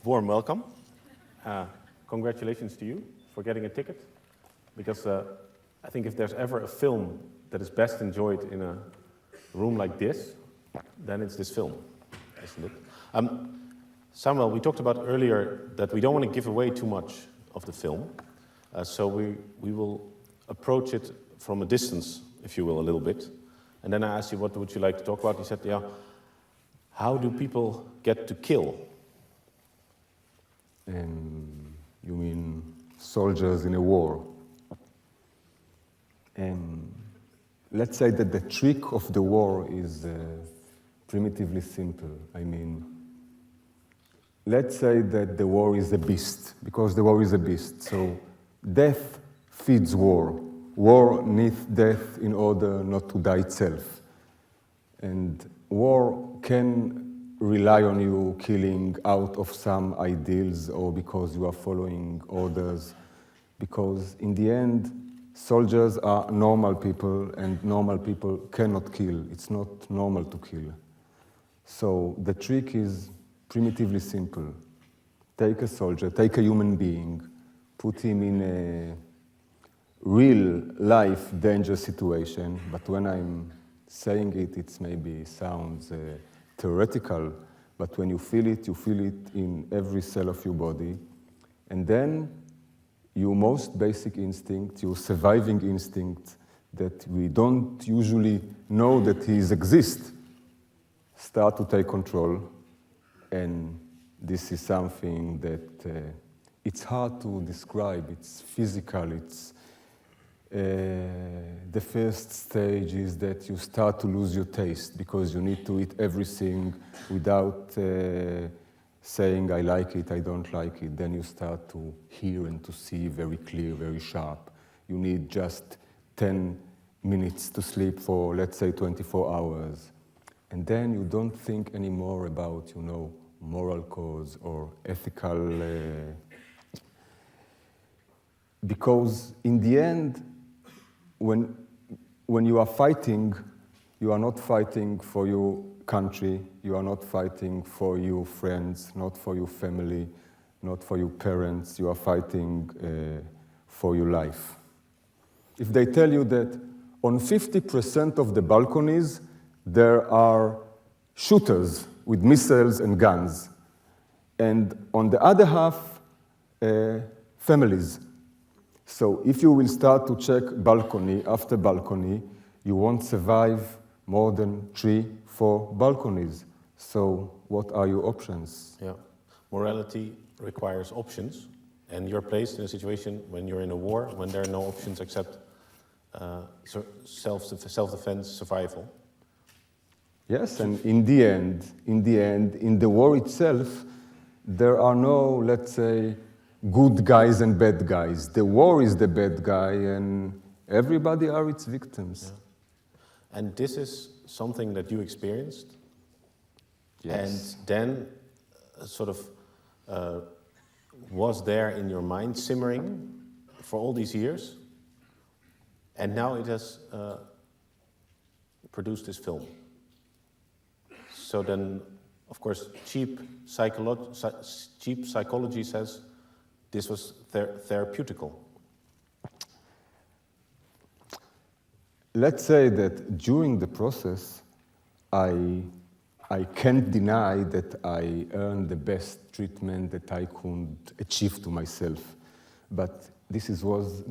warm welcome. Congratulations to you for getting a ticket, because I think if there's ever a film that is best enjoyed in a room like this, then it's this film, isn't it? Samuel, we talked about earlier that we don't want to give away too much of the film, so we will approach it from a distance, if you will, a little bit. And then I asked you, what would you like to talk about? You said, yeah, how do people get to kill? You mean soldiers in a war? Let's say that the trick of the war is primitively simple. I mean, let's say that the war is a beast, because the war is a beast. So death feeds war. War needs death in order not to die itself. And war can rely on you killing out of some ideals or because you are following orders. Because in the end, soldiers are normal people, and normal people cannot kill. It's not normal to kill. So the trick is primitively simple. Take a soldier, take a human being, put him in a real life dangerous situation, but when I'm saying it, it maybe sounds theoretical, but when you feel it in every cell of your body, and then your most basic instinct, your surviving instinct that we don't usually know that these exist, start to take control. And this is something that it's hard to describe. It's physical. It's the first stage is that you start to lose your taste because you need to eat everything without saying, I like it, I don't like it. Then you start to hear and to see very clear, very sharp. You need just 10 minutes to sleep for, let's say, 24 hours. And then you don't think anymore about, moral cause or ethical... because in the end, when you are fighting, you are not fighting for your country, you are not fighting for your friends, not for your family, not for your parents, you are fighting for your life. If they tell you that on 50% of the balconies, there are shooters with missiles and guns, and on the other half, families. So if you will start to check balcony after balcony, you won't survive more than 3-4 balconies. So what are your options? Yeah, morality requires options, and you're placed in a situation when you're in a war, when there are no options except self-defense, survival. Yes, and in the end, in the war itself, there are no, let's say, good guys and bad guys. The war is the bad guy, and everybody are its victims. Yeah. And this is something that you experienced? Yes. And then was there in your mind simmering for all these years? And now it has produced this film. So then, of course, cheap psychology says this was therapeutical. Let's say that during the process, I can't deny that I earned the best treatment that I could achieve to myself. But it was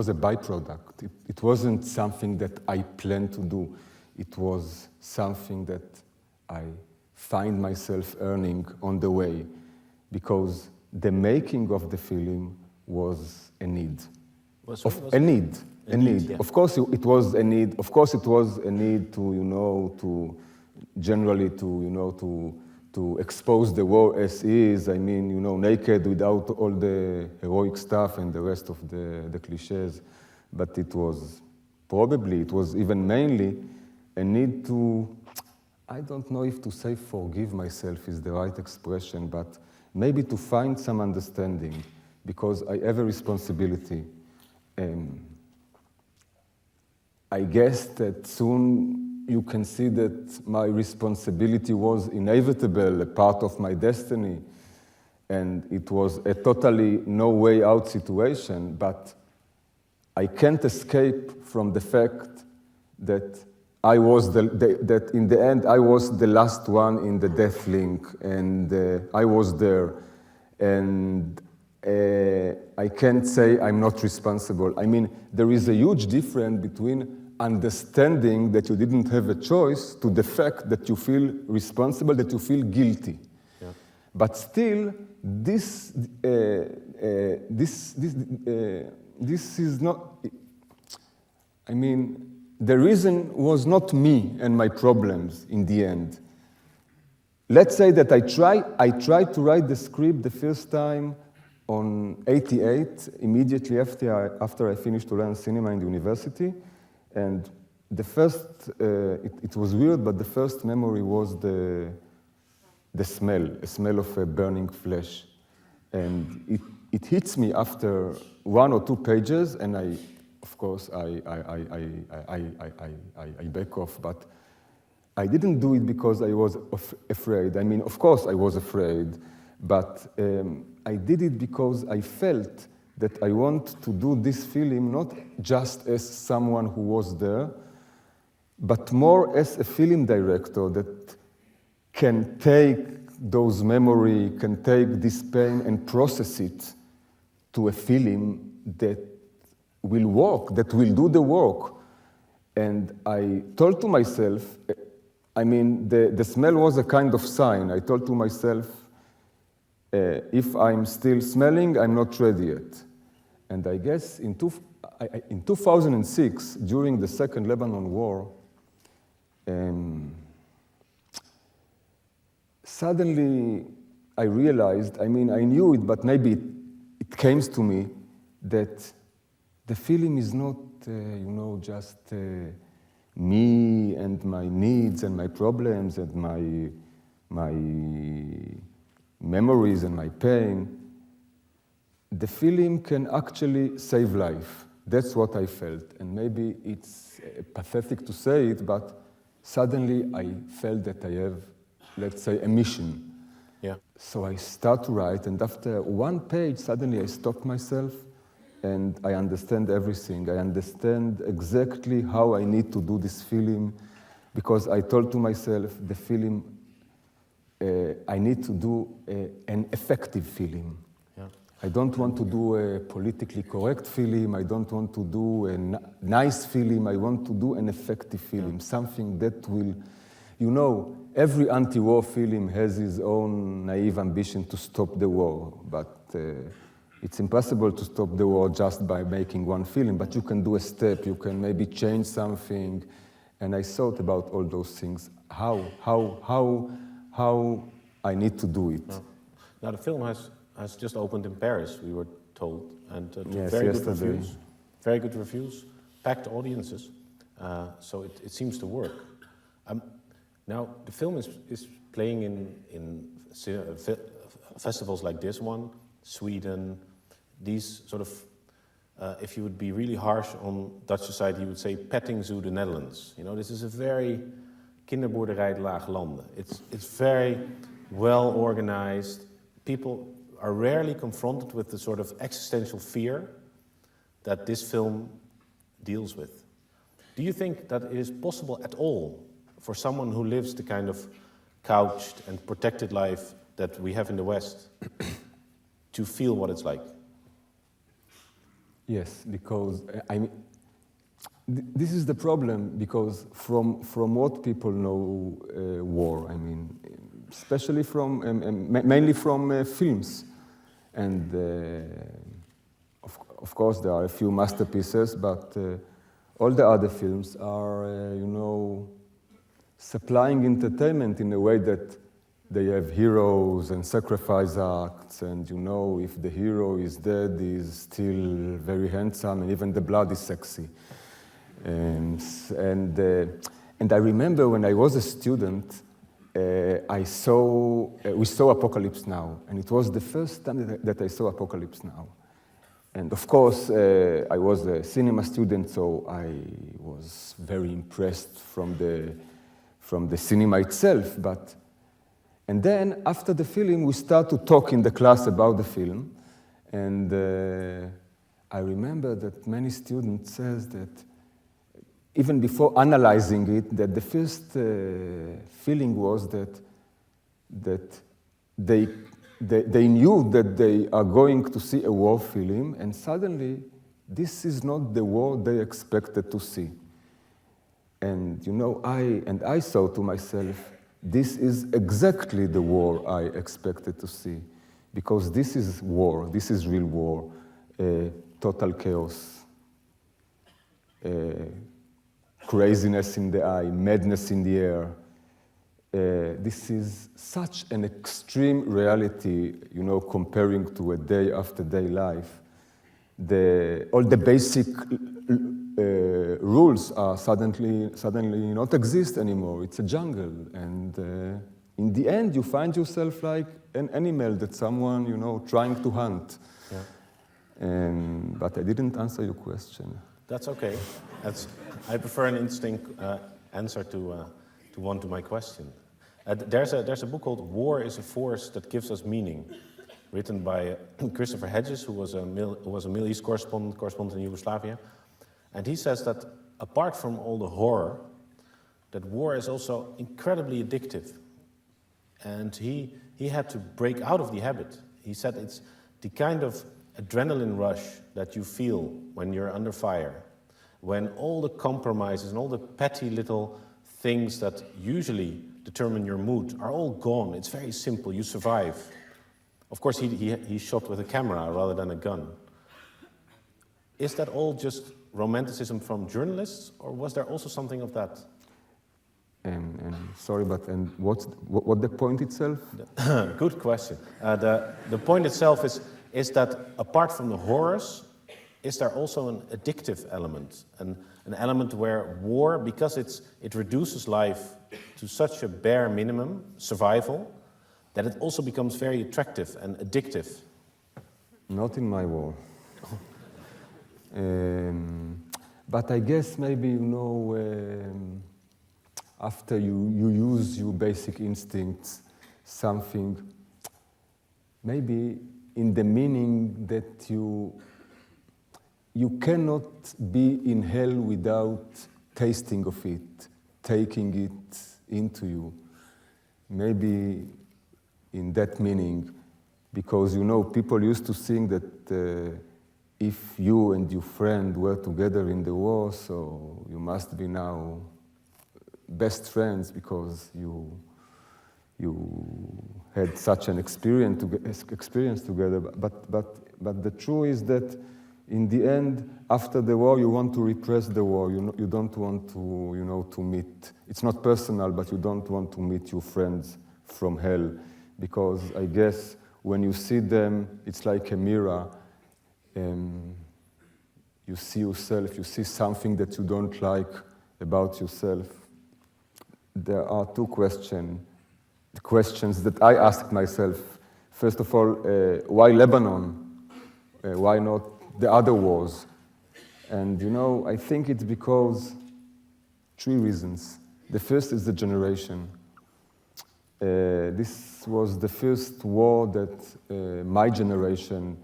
a byproduct. It wasn't something that I planned to do. It was something that I find myself earning on the way, because the making of the film was a need. A need. Yeah. Of course, it was a need. Of course, it was a need to to expose the war as is. I mean, naked without all the heroic stuff and the rest of the cliches. But it was even mainly a need to, I don't know if to say forgive myself is the right expression, but maybe to find some understanding, because I have a responsibility. I guess that soon you can see that my responsibility was inevitable, a part of my destiny, and it was a totally no way out situation, but I can't escape from the fact that I was that in the end I was the last one in the death link, and I was there, and I can't say I'm not responsible. I mean, there is a huge difference between understanding that you didn't have a choice to the fact that you feel responsible, that you feel guilty. Yeah. But still, this is not. I mean, the reason was not me and my problems in the end. Let's say that I tried to write the script the first time on 88, immediately after I finished to learn cinema in the university. And the first, it was weird, but the first memory was the smell, a smell of burning flesh. And it hits me after 1 or 2 pages, and of course, I back off. But I didn't do it because I was afraid. I mean, of course I was afraid, but I did it because I felt that I want to do this film not just as someone who was there, but more as a film director that can take those memories, can take this pain and process it to a film that will work, that will do the work. And I told to myself, I mean, the smell was a kind of sign. I told to myself, if I'm still smelling, I'm not ready yet. And I guess in 2006, during the Second Lebanon War, suddenly I realized, I mean, I knew it, but maybe it came to me that the film is not, just me and my needs and my problems and my memories and my pain. The film can actually save life. That's what I felt. And maybe it's pathetic to say it, but suddenly I felt that I have, let's say, a mission. Yeah. So I start to write, and after 1 page, suddenly I stop myself, and I understand everything. I understand exactly how I need to do this film, because I told to myself, the film, I need to do an effective film. Yeah. I don't want to do a politically correct film. I don't want to do a nice film. I want to do an effective film, something that will, every anti-war film has his own naive ambition to stop the war, but it's impossible to stop the war just by making one film, but you can do a step, you can maybe change something, and I thought about all those things, how I need to do it. Now the film has just opened in Paris, we were told, and yes, very good reviews, packed audiences, so it seems to work. Now the film is playing in festivals like this one, Sweden, these sort of, if you would be really harsh on Dutch society, you would say petting zoo the Netherlands. This is a very kinderboerderij de lage landen. It's very well organized. People are rarely confronted with the sort of existential fear that this film deals with. Do you think that it is possible at all for someone who lives the kind of couched and protected life that we have in the West to feel what it's like? Yes, because this is the problem, because from what people know war, especially from, mainly from films. And of course there are a few masterpieces, but all the other films are, supplying entertainment in a way that they have heroes and sacrifice acts, and if the hero is dead, he's still very handsome, and even the blood is sexy. And I remember when I was a student, we saw Apocalypse Now, and it was the first time that I saw Apocalypse Now. And of course, I was a cinema student, so I was very impressed from the cinema itself. And then, after the film, we start to talk in the class about the film. And I remember that many students says that, even before analyzing it, that the first feeling was that they knew that they are going to see a war film, and suddenly this is not the war they expected to see. And you know, I thought to myself, this is exactly the war I expected to see, because this is war, this is real war, total chaos, craziness in the eye, madness in the air. This is such an extreme reality, you know, comparing to a day after day life. All the basic rules are suddenly not exist anymore. It's a jungle, and in the end, you find yourself like an animal that someone, you know, trying to hunt. Yeah. But I didn't answer your question. That's okay. I prefer an interesting answer to one to my question. There's a book called War is a Force That Gives Us Meaning, written by Christopher Hedges, who was a Middle East correspondent in Yugoslavia. And he says that apart from all the horror, that war is also incredibly addictive. And he had to break out of the habit. He said it's the kind of adrenaline rush that you feel when you're under fire, when all the compromises and all the petty little things that usually determine your mood are all gone. It's very simple, you survive. Of course, he shot with a camera rather than a gun. Is that all just romanticism from journalists, or was there also something of that? Sorry, but what the point itself? Good question. The point itself is that apart from the horrors, is there also an addictive element, an element where war, because it reduces life to such a bare minimum, survival, that it also becomes very attractive and addictive? Not in my war. But I guess maybe, you know, after you use your basic instincts, something, maybe in the meaning that you cannot be in hell without tasting of it, taking it into you. Maybe in that meaning, because, you know, people used to think that if you and your friend were together in the war, so you must be now best friends because you had such an experience together. But the truth is that in the end, after the war, you want to repress the war. You don't want to, you know, to meet. It's not personal, but you don't want to meet your friends from hell, because I guess when you see them, it's like a mirror. You see yourself, you see something that you don't like about yourself. There are two questions that I asked myself. First of all, why Lebanon? Why not the other wars? And, you know, I think it's because three reasons. The first is the generation. This was the first war that my generation,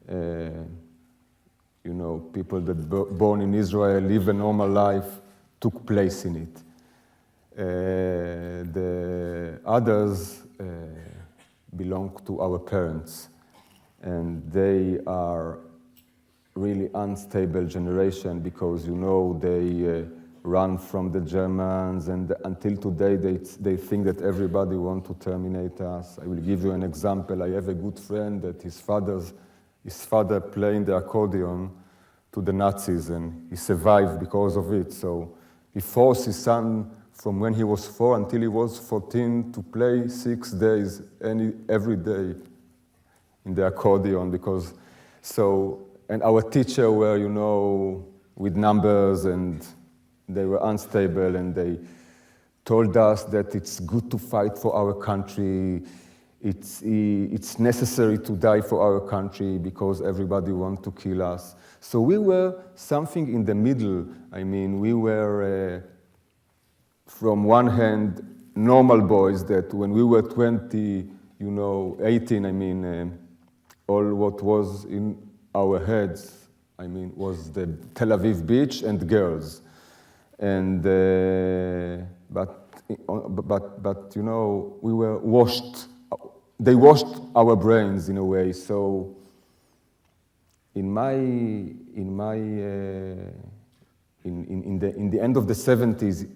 you know, people that born in Israel, live a normal life, took place in it. The others belong to our parents, and they are really unstable generation because, you know, they run from the Germans, and until today they think that everybody wants to terminate us. I will give you an example. I have a good friend that his father playing the accordion to the Nazis, and he survived because of it. So he forced his son from when he was 4 until he was 14 to play 6 days every day in the accordion, because and our teacher were, you know, with numbers, and they were unstable, and they told us that it's good to fight for our country. it's necessary to die for our country because everybody wants to kill us. So we were something in the middle. I mean, we were, from one hand, normal boys that when we were 20, 18, I mean, all what was in our heads, I mean, was the Tel Aviv beach and girls. And, but we were washed. They washed our brains in a way. So in the end of the 70s,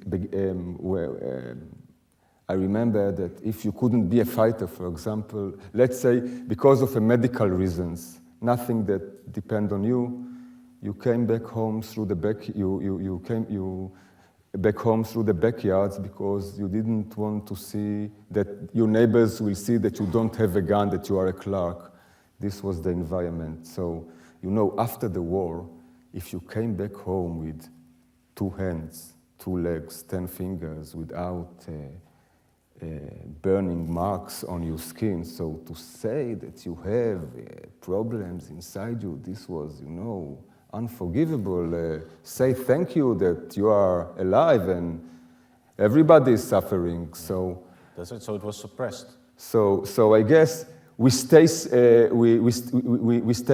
I remember that if you couldn't be a fighter, for example, let's say because of medical reasons, nothing that depend on you, you came back home through the back home through the backyards because you didn't want to see that your neighbors will see that you don't have a gun, that you are a clerk. This was the environment. So, after the war, if you came back home with 2 hands, 2 legs, 10 fingers, without burning marks on your skin, so to say that you have problems inside you, this was, unforgivable. Say thank you that you are alive and everybody is suffering. So that's it. So it was suppressed. So I guess we stay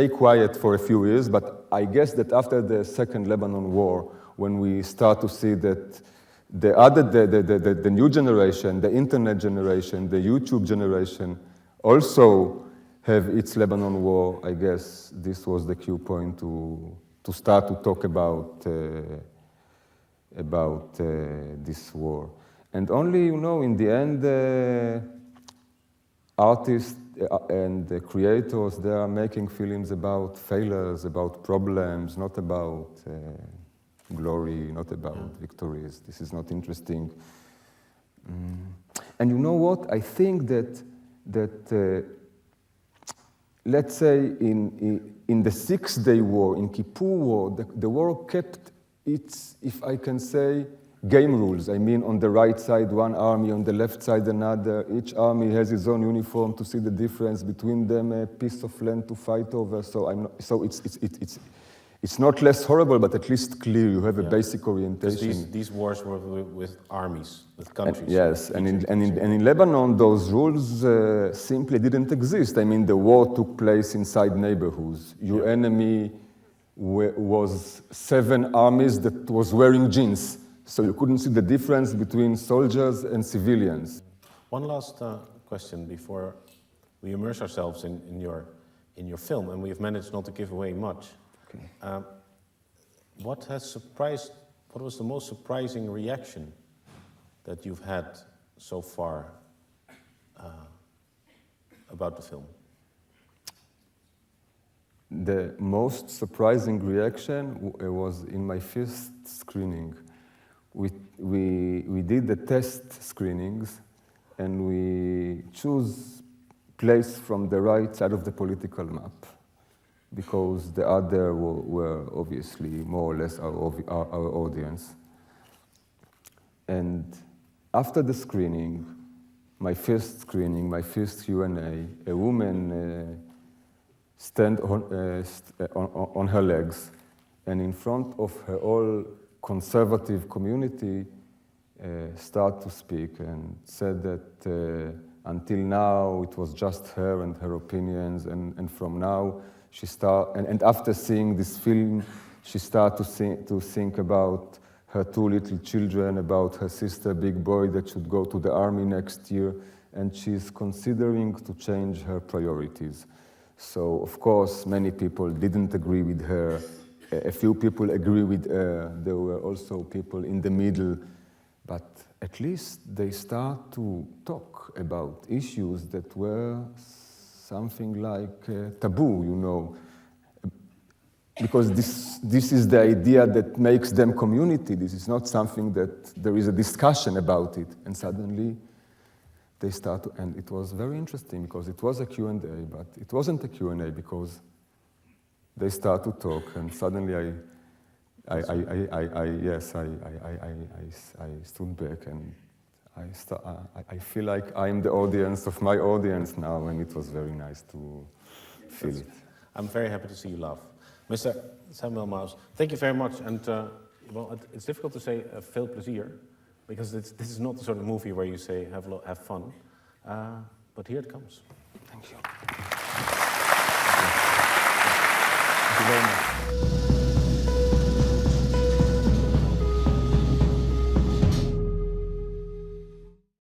quiet for a few years. But I guess that after the Second Lebanon War, when we start to see that the new generation, the internet generation, the YouTube generation, also have its Lebanon war, I guess this was the cue point to start to talk about this war. And only, in the end, artists and the creators, they are making films about failures, about problems, not about glory, not about victories. This is not interesting. And you know what? I think that let's say in the 6-day war, in Kippur War, the war kept its, if I can say, game rules. I mean, on the right side, one army, on the left side, another. Each army has its own uniform to see the difference between them, a piece of land to fight over. So it's not less horrible, but at least clear. You have a basic orientation. These wars were with armies, with countries. Yes, and in Lebanon, those rules simply didn't exist. I mean, the war took place inside neighborhoods. Your enemy was 7 armies that was wearing jeans, so you couldn't see the difference between soldiers and civilians. One last question before we immerse ourselves in your film, and we've managed not to give away much. Okay. What was the most surprising reaction that you've had so far about the film? The most surprising reaction was in my first screening. We did the test screenings, and we choose place from the right side of the political map, because the other were obviously more or less our audience. And after the screening, my first Q&A, a woman stand on her legs, and in front of her whole conservative community start to speak and said that until now it was just her and her opinions, and from now and after seeing this film, she started to think about her 2 little children, about her sister, big boy, that should go to the army next year, and she's considering to change her priorities. So, of course, many people didn't agree with her. A few people agree with her. There were also people in the middle, but at least they start to talk about issues that were something like taboo, because this is the idea that makes them community. This is not something that there is a discussion about it, and suddenly they start to, and it was very interesting because it was a Q&A, but it wasn't a Q&A because they start to talk, and suddenly I stood back and I feel like I'm the audience of my audience now, and it was very nice to feel it. I'm very happy to see you laugh. Mr. Samuel Maoz, thank you very much. And well, it's difficult to say veel plezier, because this is not the sort of movie where you say have fun. But here it comes. Thank you. Thank you very much.